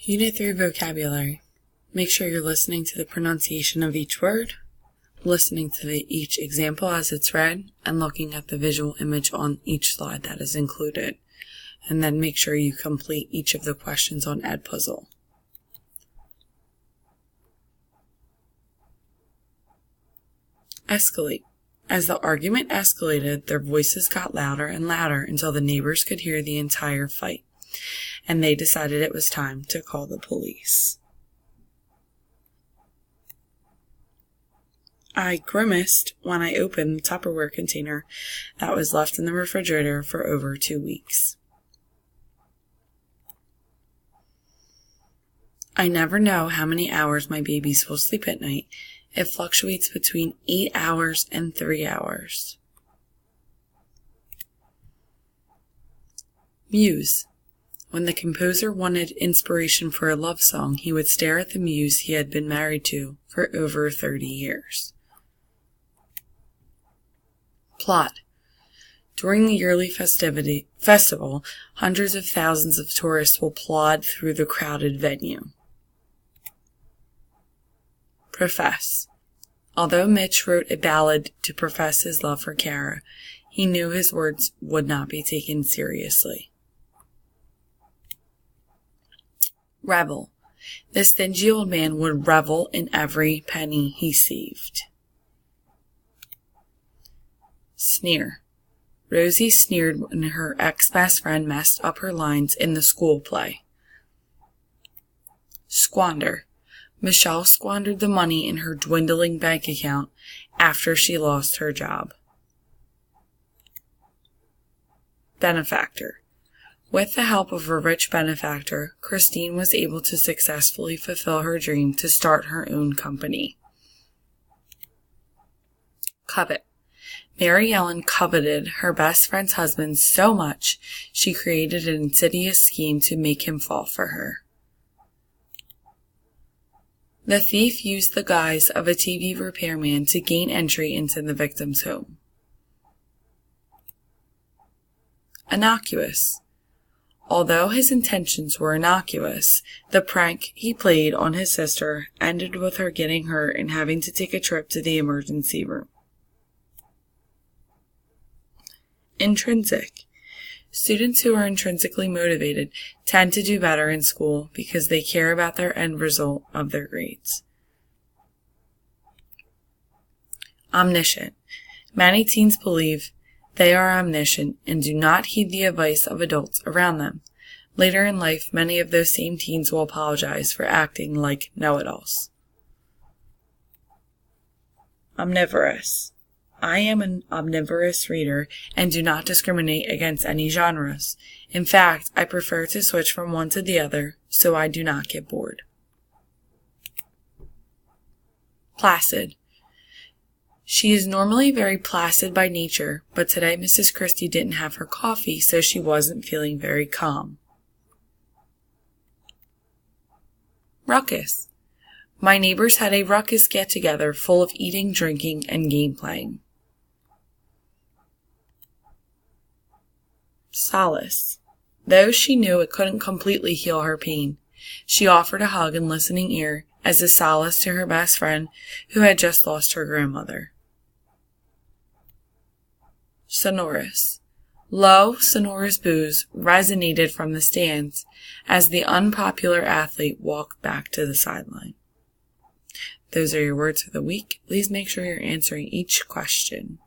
Unit 3 Vocabulary. Make sure you're listening to the pronunciation of each word, listening to each example as it's read, and looking at the visual image on each slide that is included. And then make sure you complete each of the questions on Edpuzzle. Escalate. As the argument escalated, their voices got louder and louder until the neighbors could hear the entire fight, and they decided it was time to call the police. I grimaced when I opened the Tupperware container that was left in the refrigerator for over 2 weeks. I never know how many hours my babies will sleep at night. It fluctuates between 8 hours and 3 hours. Muse. When the composer wanted inspiration for a love song, he would stare at the muse he had been married to for over 30 years. Plot. During the yearly festival, hundreds of thousands of tourists will plod through the crowded venue. Profess. Although Mitch wrote a ballad to profess his love for Kara, he knew his words would not be taken seriously. Revel. The stingy old man would revel in every penny he saved. Sneer. Rosie sneered when her ex-best friend messed up her lines in the school play. Squander. Michelle squandered the money in her dwindling bank account after she lost her job. Benefactor. With the help of a rich benefactor, Christine was able to successfully fulfill her dream to start her own company. Covet. Mary Ellen coveted her best friend's husband so much she created an insidious scheme to make him fall for her. The thief used the guise of a TV repairman to gain entry into the victim's home. Innocuous. Although his intentions were innocuous, the prank he played on his sister ended with her getting hurt and having to take a trip to the emergency room. Intrinsic. Students who are intrinsically motivated tend to do better in school because they care about their end result of their grades. Omniscient. Many teens believe they are omniscient and do not heed the advice of adults around them. Later in life, many of those same teens will apologize for acting like know-it-alls. Omnivorous. I am an omnivorous reader and do not discriminate against any genres. In fact, I prefer to switch from one to the other so I do not get bored. Placid. She is normally very placid by nature, but today Mrs. Christie didn't have her coffee, so she wasn't feeling very calm. Ruckus. My neighbors had a ruckus get-together full of eating, drinking, and game playing. Solace. Though she knew it couldn't completely heal her pain, she offered a hug and listening ear as a solace to her best friend who had just lost her grandmother. Sonorous. Low, sonorous boos resonated from the stands as the unpopular athlete walked back to the sideline. Those are your words for the week. Please make sure you're answering each question.